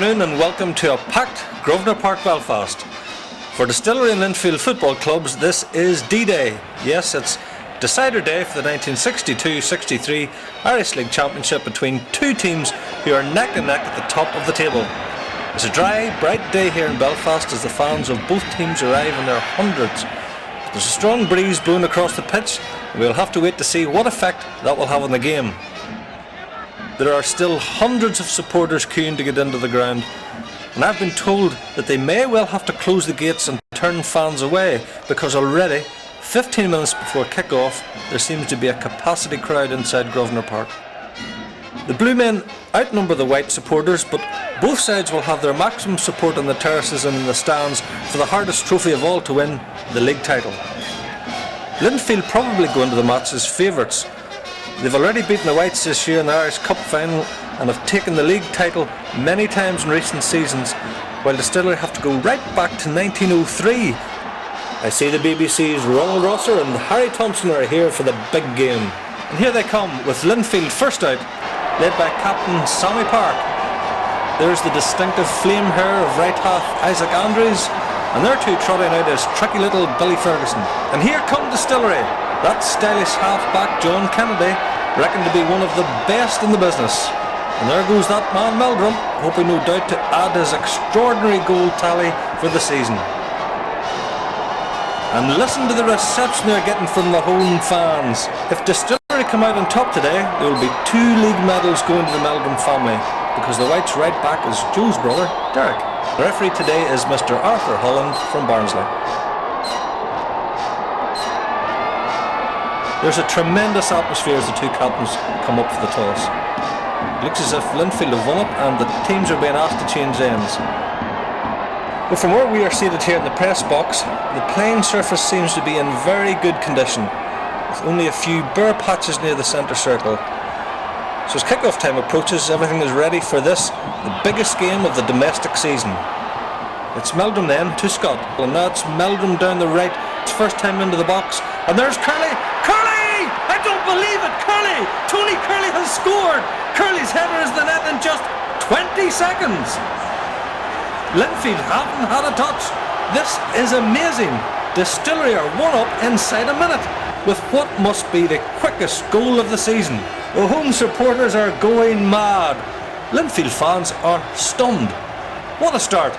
afternoon and welcome to a packed Grosvenor Park, Belfast. For Distillery and Linfield football clubs, this is D-Day. Yes, it's decider day for the 1962-63 Irish League Championship between two teams who are neck and neck at the top of the table. It's a dry, bright day here in Belfast as the fans of both teams arrive in their hundreds. There's a strong breeze blowing across the pitch and we'll have to wait to see what effect that will have on the game. There are still hundreds of supporters queuing to get into the ground, and I've been told that they may well have to close the gates and turn fans away because already, 15 minutes before kick-off, there seems to be a capacity crowd inside Grosvenor Park. The Blue Men outnumber the white supporters, but both sides will have their maximum support on the terraces and in the stands for the hardest trophy of all to win, the league title. Linfield probably go into the match as favourites. They've already beaten the Whites this year in the Irish Cup final and have taken the league title many times in recent seasons, while Distillery have to go right back to 1903. I see the BBC's Ronald Rosser and Harry Thompson are here for the big game. And here they come with Linfield first out, led by captain Sammy Park. There's the distinctive flame hair of right half Isaac Andrews, and their two trotting out is tricky little Billy Ferguson. And here come Distillery. That stylish half-back John Kennedy, reckoned to be one of the best in the business. And there goes that man Meldrum, hoping no doubt to add his extraordinary goal tally for the season. And listen to the reception they're getting from the home fans. If Distillery come out on top today, there will be 2 league medals going to the Meldrum family, because the White's right back is Joe's brother, Derek. The referee today is Mr. Arthur Holland from Barnsley. There's a tremendous atmosphere as the two captains come up for the toss. It looks as if Linfield have won it and the teams are being asked to change ends. But from where we are seated here in the press box, the playing surface seems to be in very good condition, with only a few bare patches near the centre circle. So as kick-off time approaches, everything is ready for this, the biggest game of the domestic season. It's Meldrum then to Scott, and now it's Meldrum down the right, it's first time into the box, and there's Curly! I don't believe it! Tony Curley has scored! Curley's header is the net in just 20 seconds! Linfield haven't had a touch. This is amazing. Distillery are 1-up inside a minute, with what must be the quickest goal of the season. The home supporters are going mad. Linfield fans are stunned. What a start!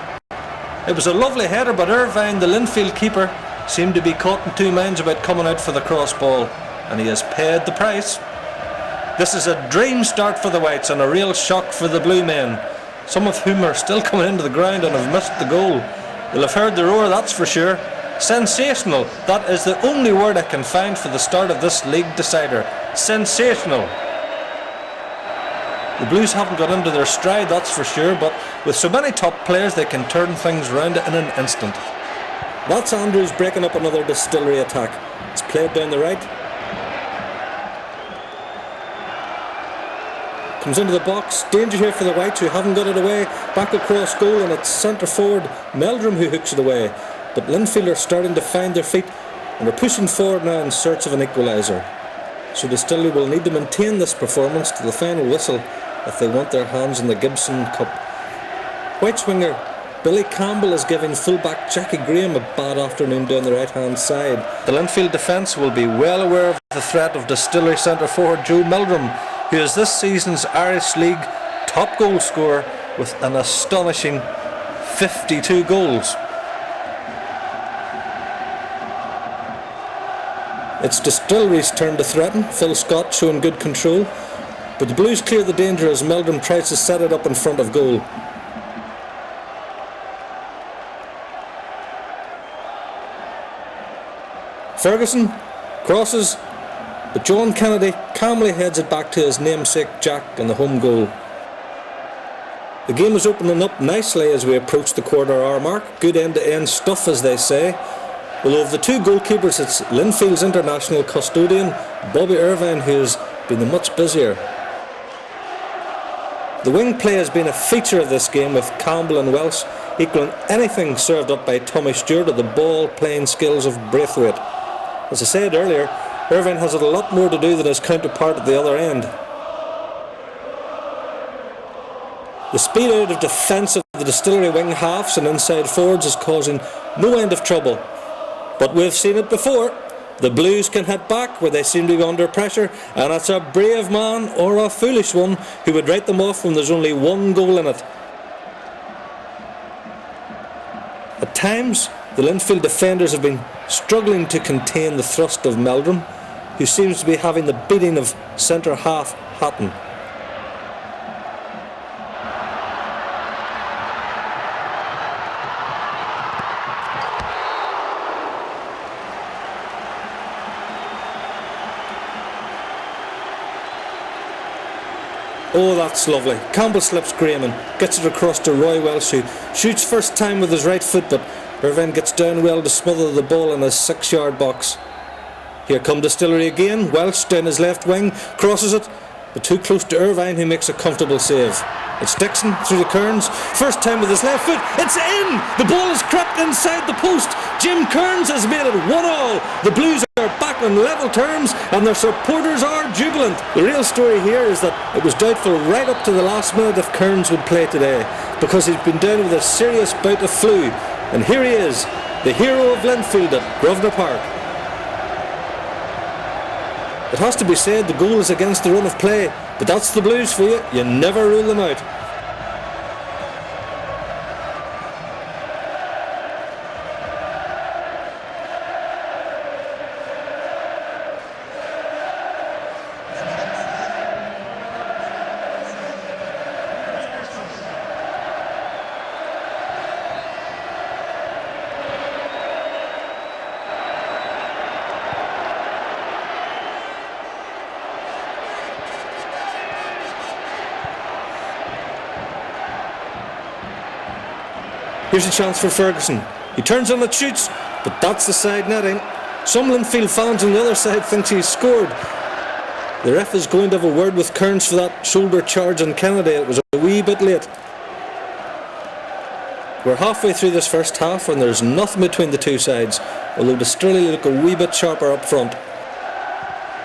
It was a lovely header, but Irvine, the Linfield keeper, seemed to be caught in two minds about coming out for the cross ball, and he has paid the price. This is a dream start for the Whites and a real shock for the Blue Men, some of whom are still coming into the ground and have missed the goal. They'll have heard the roar, that's for sure. Sensational, that is the only word I can find for the start of this league decider. Sensational. The Blues haven't got into their stride, that's for sure, but with so many top players they can turn things round in an instant. That's Andrews breaking up another Distillery attack. It's played down the right. Comes into the box. Danger here for the Whites who haven't got it away. Back across goal and it's centre forward Meldrum who hooks it away. But Linfield are starting to find their feet and are pushing forward now in search of an equaliser. So Distillery will need to maintain this performance to the final whistle if they want their hands on the Gibson Cup. White's winger Billy Campbell is giving fullback Jackie Graham a bad afternoon down the right hand side. The Linfield defence will be well aware of the threat of Distillery centre forward Joe Meldrum, who is this season's Irish League top goal scorer with an astonishing 52 goals. It's Distillery's turn to threaten, Phil Scott showing good control, but the Blues clear the danger as Meldrum tries to set it up in front of goal. Ferguson crosses, but John Kennedy calmly heads it back to his namesake Jack in the home goal. The game is opening up nicely as we approach the quarter-hour mark. Good end-to-end stuff, as they say. Although of the two goalkeepers, it's Linfield's international custodian, Bobby Irvine, who has been much busier. The wing play has been a feature of this game, with Campbell and Welsh equaling anything served up by Tommy Stewart or the ball-playing skills of Braithwaite. As I said earlier, Irvine has a lot more to do than his counterpart at the other end. The speed out of defence of the Distillery wing halves and inside forwards is causing no end of trouble. But we've seen it before. The Blues can hit back where they seem to be under pressure, and it's a brave man or a foolish one who would write them off when there's only one goal in it. At times, the Linfield defenders have been struggling to contain the thrust of Meldrum, who seems to be having the beating of centre half Hatton. Oh, that's lovely. Campbell slips Graham and gets it across to Roy Welsh, who shoots first time with his right foot, but Irvine gets down well to smother the ball in his 6-yard box. Here come Distillery again. Welsh down his left wing, crosses it, but too close to Irvine, who makes a comfortable save. It's Dixon through the Kearns, first time with his left foot. It's in! The ball has crept inside the post. Jim Kearns has made it 1-1. The Blues are back on level terms and their supporters are jubilant. The real story here is that it was doubtful right up to the last minute if Kearns would play today, because he's been down with a serious bout of flu. And here he is, the hero of Linfield at Grosvenor Park. It has to be said the goal is against the run of play, but that's the Blues for you. You never rule them out. Here's a chance for Ferguson. He turns on and shoots, but that's the side netting. Some Linfield fans on the other side think he's scored. The ref is going to have a word with Kearns for that shoulder charge on Kennedy. It was a wee bit late. We're halfway through this first half and there's nothing between the two sides, although Distillery look a wee bit sharper up front.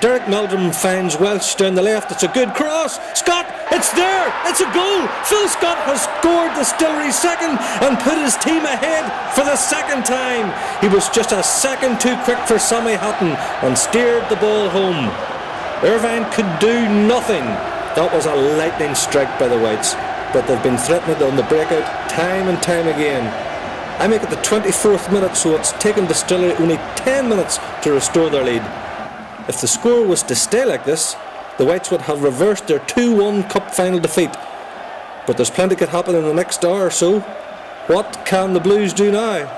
Derek Meldrum finds Welsh down the left. It's a good cross. Scott, it's there. It's a goal. Phil Scott has scored Distillery's second and put his team ahead for the second time. He was just a second too quick for Sammy Hatton and steered the ball home. Irvine could do nothing. That was a lightning strike by the Whites, but they've been threatened on the breakout time and time again. I make it the 24th minute, so it's taken Distillery only 10 minutes to restore their lead. If the score was to stay like this, the Whites would have reversed their 2-1 cup final defeat. But there's plenty could happen in the next hour or so. What can the Blues do now?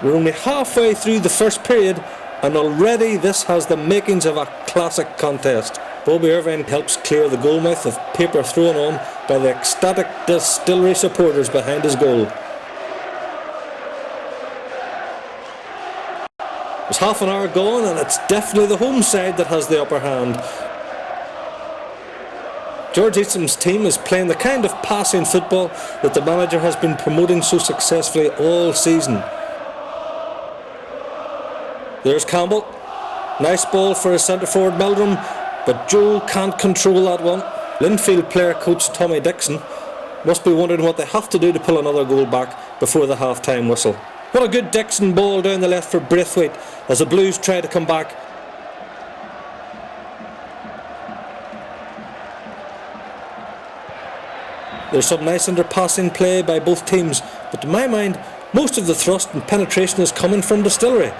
We're only halfway through the first period and already this has the makings of a classic contest. Bobby Irvine helps clear the goalmouth of paper thrown on by the ecstatic Distillery supporters behind his goal. There's half an hour gone and it's definitely the home side that has the upper hand. George Eastham's team is playing the kind of passing football that the manager has been promoting so successfully all season. There's Campbell. Nice ball for his centre forward Meldrum, but Joe can't control that one. Linfield player coach Tommy Dixon must be wondering what they have to do to pull another goal back before the half-time whistle. What a good Dixon ball down the left for Braithwaite as the Blues try to come back. There's some nice underpassing play by both teams, but to my mind, most of the thrust and penetration is coming from Distillery.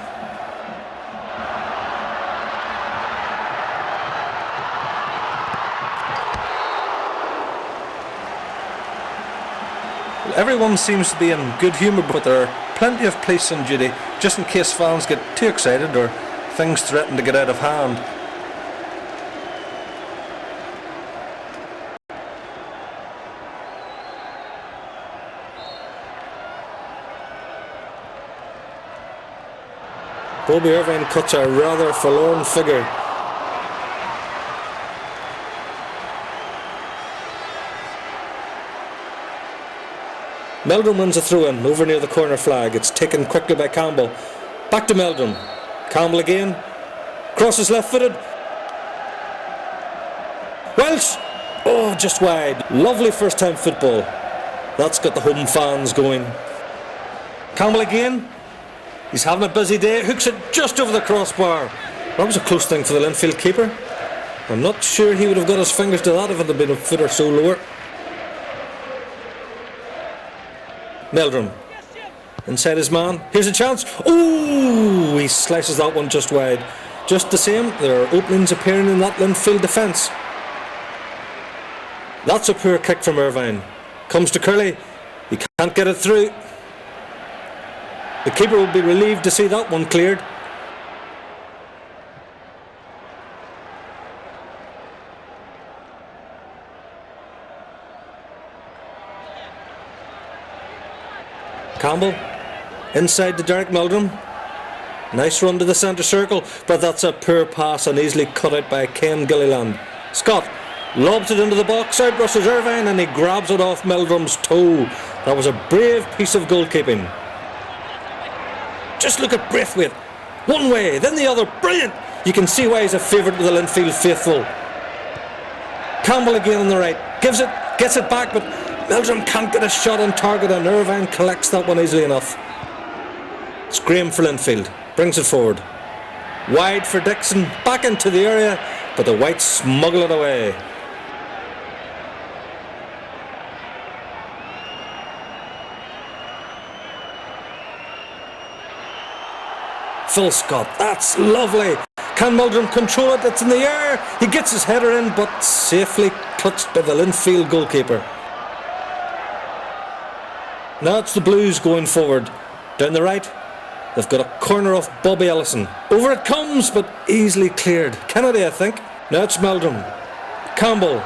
Everyone seems to be in good humour, but there are plenty of police on duty just in case fans get too excited or things threaten to get out of hand. Bobby Irvine cuts a rather forlorn figure. Meldrum wins a throw-in over near the corner flag. It's taken quickly by Campbell. Back to Meldrum. Campbell again. Crosses left-footed. Welsh! Oh, just wide. Lovely first time football. That's got the home fans going. Campbell again. He's having a busy day. Hooks it just over the crossbar. That was a close thing for the Linfield keeper. I'm not sure he would have got his fingers to that if it had been a foot or so lower. Meldrum. Inside his man. Here's a chance. Oh, he slices that one just wide. Just the same, there are openings appearing in that Linfield defence. That's a poor kick from Irvine. Comes to Curley. He can't get it through. The keeper will be relieved to see that one cleared. Campbell. Inside to Derek Meldrum. Nice run to the centre circle, but that's a poor pass and easily cut out by Ken Gilliland. Scott lobs it into the box, out rushes Irvine and he grabs it off Meldrum's toe. That was a brave piece of goalkeeping. Just look at Braithwaite. One way, then the other. Brilliant! You can see why he's a favourite with the Linfield faithful. Campbell again on the right. Gives it, gets it back, but Meldrum can't get a shot on target and Irvine collects that one easily enough. It's Graham for Linfield. Brings it forward. Wide for Dixon. Back into the area, but the Whites smuggle it away. Phil Scott, that's lovely. Can Meldrum control it? It's in the air. He gets his header in, but safely clutched by the Linfield goalkeeper. Now it's the Blues going forward. Down the right, they've got a corner off Bobby Ellison. Over it comes, but easily cleared. Kennedy, I think. Now it's Meldrum. Campbell,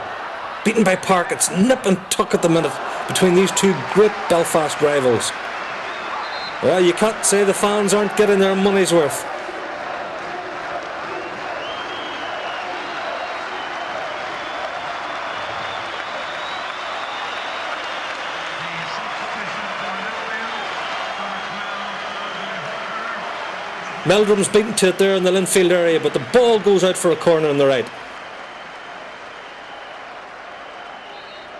beaten by Park. It's nip and tuck at the minute between these two great Belfast rivals. Well, you can't say the fans aren't getting their money's worth. Meldrum's beaten to it there in the Linfield area, but the ball goes out for a corner on the right.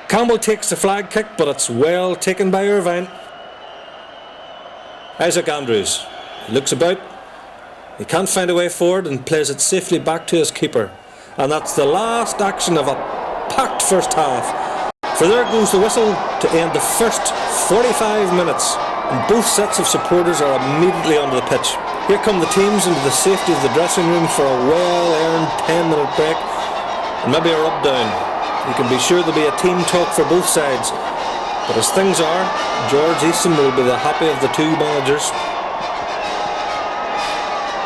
Campbell takes the flag kick, but it's well taken by Irvine. Isaac Andrews. He looks about. He can't find a way forward and plays it safely back to his keeper. And that's the last action of a packed first half. For there goes the whistle to end the first 45 minutes. And both sets of supporters are immediately onto the pitch. Here come the teams into the safety of the dressing room for a well-earned 10-minute break and maybe a rub-down. You can be sure there'll be a team talk for both sides. But as things are, George Easton will be the happy of the two managers.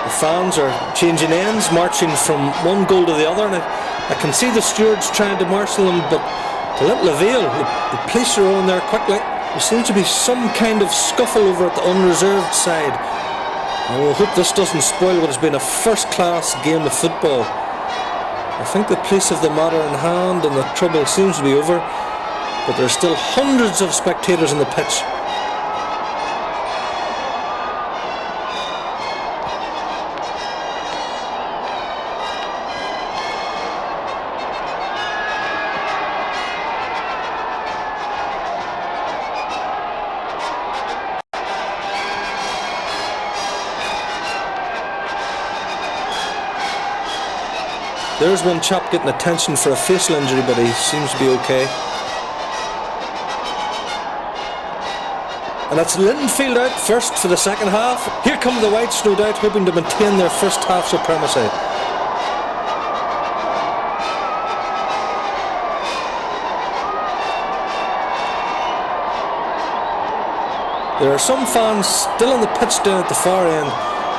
The fans are changing ends, marching from one goal to the other, and I can see the stewards trying to marshal them, but to little avail. The police are on there quickly. There seems to be some kind of scuffle over at the unreserved side. I will hope this doesn't spoil what has been a first-class game of football. I think the police have the matter in hand and the trouble seems to be over, but there are still hundreds of spectators on the pitch. There's one chap getting attention for a facial injury, but he seems to be okay. And that's Linfield out first for the second half. Here come the Whites, no doubt, hoping to maintain their first half supremacy. There are some fans still on the pitch down at the far end.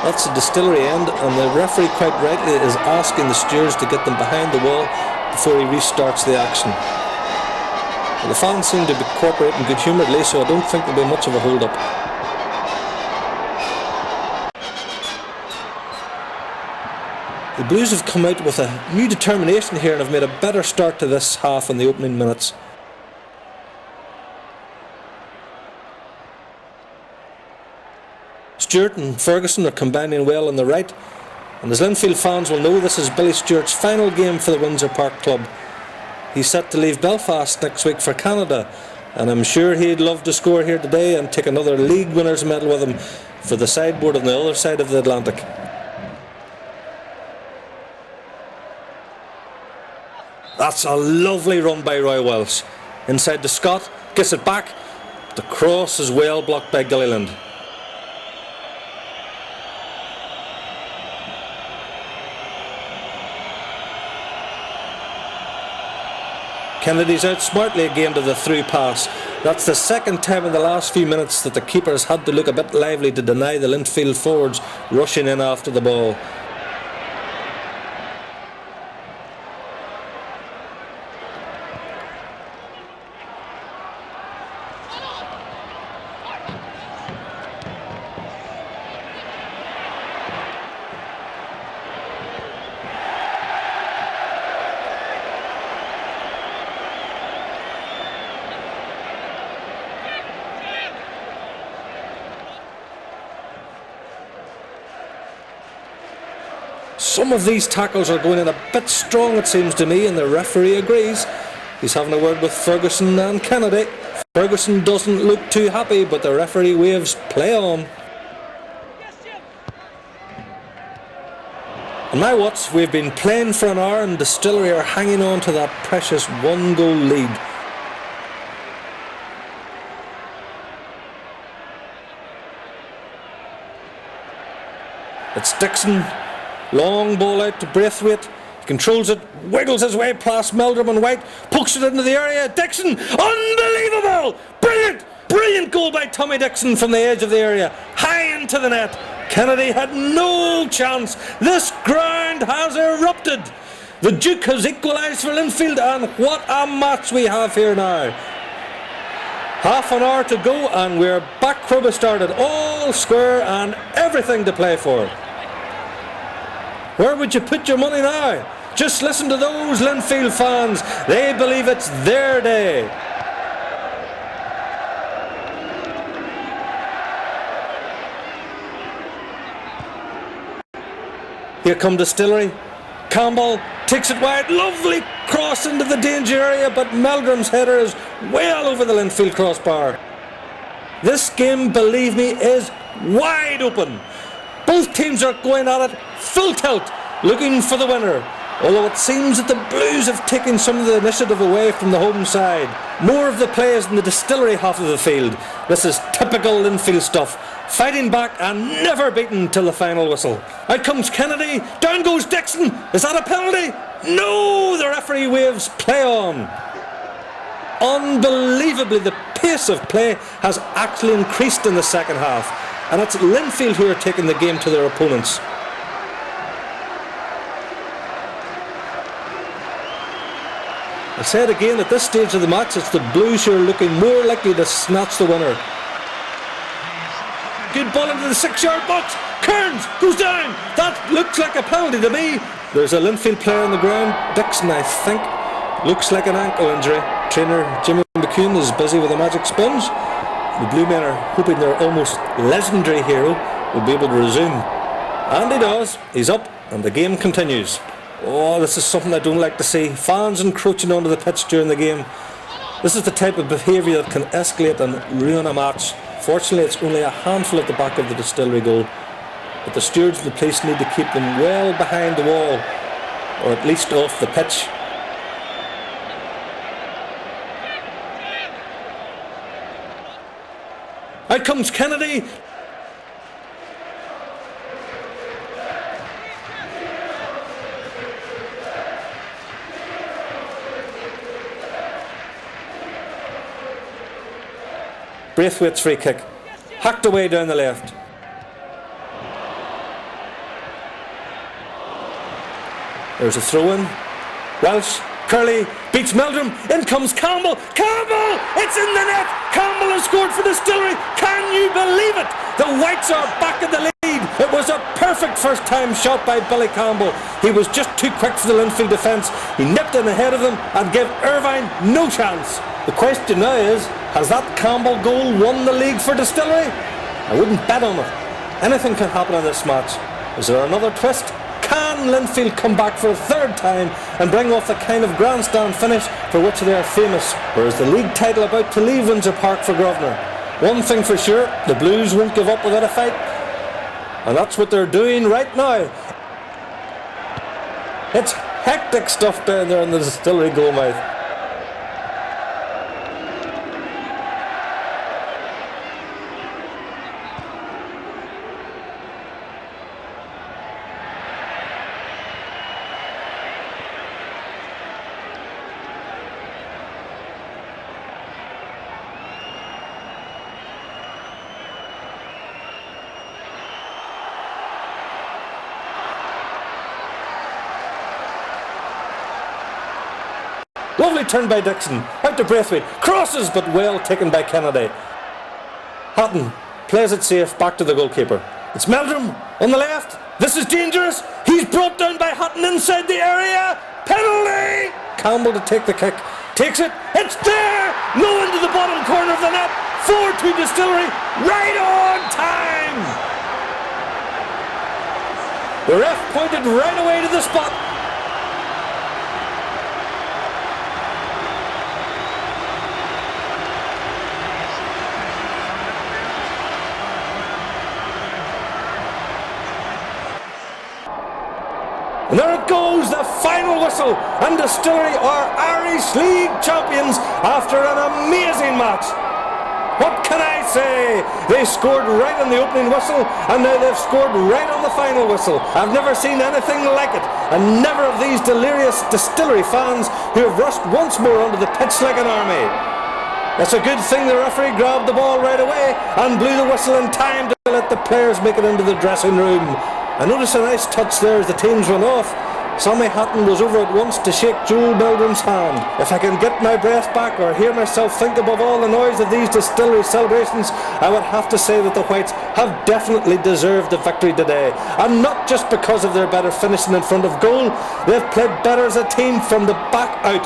That's the Distillery end, and the referee quite rightly is asking the stewards to get them behind the wall before he restarts the action. Well, the fans seem to be cooperating good humouredly, so I don't think there'll be much of a hold-up. The Blues have come out with a new determination here and have made a better start to this half in the opening minutes. Stewart and Ferguson are combining well on the right, and as Linfield fans will know, this is Billy Stewart's final game for the Windsor Park club. He's set to leave Belfast next week for Canada, and I'm sure he'd love to score here today and take another league winners medal with him for the sideboard on the other side of the Atlantic. That's a lovely run by Roy Welsh. Inside to Scott, gets it back. The cross is well blocked by Gilliland. Kennedy's out smartly again to the through pass. That's the second time in the last few minutes that the keepers had to look a bit lively to deny the Linfield forwards rushing in after the ball. Some of these tackles are going in a bit strong, it seems to me, and the referee agrees. He's having a word with Ferguson and Kennedy. Ferguson doesn't look too happy, but the referee waves play on. On my watch, we've been playing for an hour and Distillery are hanging on to that precious one-goal lead. It's Dixon. Long ball out to Braithwaite. He controls it, wiggles his way past Meldrum and White, pokes it into the area. Dixon, unbelievable! Brilliant! Brilliant goal by Tommy Dixon from the edge of the area, high into the net. Kennedy had no chance. This ground has erupted. The Duke has equalised for Linfield, and what a match we have here now. Half an hour to go and we're back where we started, all square and everything to play for. Where would you put your money now? Just listen to those Linfield fans. They believe it's their day. Here come Distillery. Campbell takes it wide. Lovely cross into the danger area, but Meldrum's header is well over the Linfield crossbar. This game, believe me, is wide open. Both teams are going at it full tilt, looking for the winner. Although it seems that the Blues have taken some of the initiative away from the home side. More of the play is in the Distillery half of the field. This is typical Linfield stuff. Fighting back and never beaten till the final whistle. Out comes Kennedy, down goes Dixon. Is that a penalty? No, the referee waves play on. Unbelievably, the pace of play has actually increased in the second half. And it's Linfield who are taking the game to their opponents. I'll say it again, at this stage of the match, it's the Blues who are looking more likely to snatch the winner. Good ball into the 6-yard box. Kearns goes down. That looks like a penalty to me. There's a Linfield player on the ground. Dixon, I think. Looks like an ankle injury. Trainer Jimmy McCune is busy with a magic sponge. The Blue Men are hoping their almost legendary hero will be able to resume. And he does. He's up and the game continues. Oh, this is something I don't like to see. Fans encroaching onto the pitch during the game. This is the type of behaviour that can escalate and ruin a match. Fortunately, it's only a handful at the back of the Distillery goal. But the stewards and the police need to keep them well behind the wall, or at least off the pitch. Out comes Kennedy. Braithwaite's free kick. Hacked away down the left. There's a throw in. Welsh, Curley beats Meldrum. In comes Campbell. Campbell! It's in the net. Campbell has scored for Distillery. Can you believe it? The Whites are back in the lead. It was a perfect first time shot by Billy Campbell. He was just too quick for the Linfield defence. He nipped in ahead of them and gave Irvine no chance. The question now is, has that Campbell goal won the league for Distillery? I wouldn't bet on it. Anything can happen in this match. Is there another twist? Can Linfield come back for a third time and bring off the kind of grandstand finish for which they are famous? Or is the league title about to leave Windsor Park for Grosvenor? One thing for sure, the Blues won't give up without a fight. And that's what they're doing right now. It's hectic stuff down there in the Distillery goalmouth. Lovely turn by Dixon, out to Braithwaite, crosses but well taken by Kennedy. Hatton plays it safe back to the goalkeeper. It's Meldrum on the left, this is dangerous, he's brought down by Hatton inside the area, penalty! Campbell to take the kick, takes it, it's there, low into the bottom corner of the net, 4-2 Distillery, right on time! The ref pointed right away to the spot. And there it goes, the final whistle, and Distillery are Irish League champions after an amazing match. What can I say? They scored right on the opening whistle, and now they've scored right on the final whistle. I've never seen anything like it, and never have these delirious Distillery fans who have rushed once more onto the pitch like an army. It's a good thing the referee grabbed the ball right away and blew the whistle in time to let the players make it into the dressing room. I noticed a nice touch there as the teams went off. Sammy Hatton was over at once to shake Joel Meldrum's hand. If I can get my breath back or hear myself think above all the noise of these Distillery celebrations, I would have to say that the Whites have definitely deserved the victory today. And not just because of their better finishing in front of goal, they've played better as a team from the back out.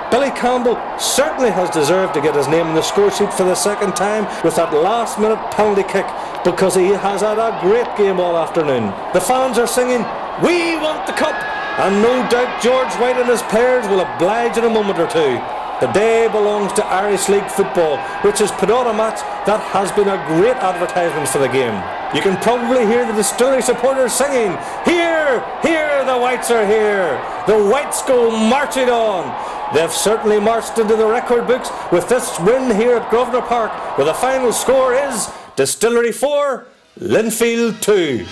Billy Campbell certainly has deserved to get his name in the score sheet for the second time with that last minute penalty kick, because he has had a great game all afternoon. The fans are singing, "We want the cup," and no doubt George White and his players will oblige in a moment or two. The day belongs to Irish League football, which has put on a match that has been a great advertisement for the game. You can probably hear the Distillery supporters singing, "Here, here, the Whites are here. The Whites go marching on." They've certainly marched into the record books with this win here at Grosvenor Park, where the final score is Distillery 4, Linfield 2.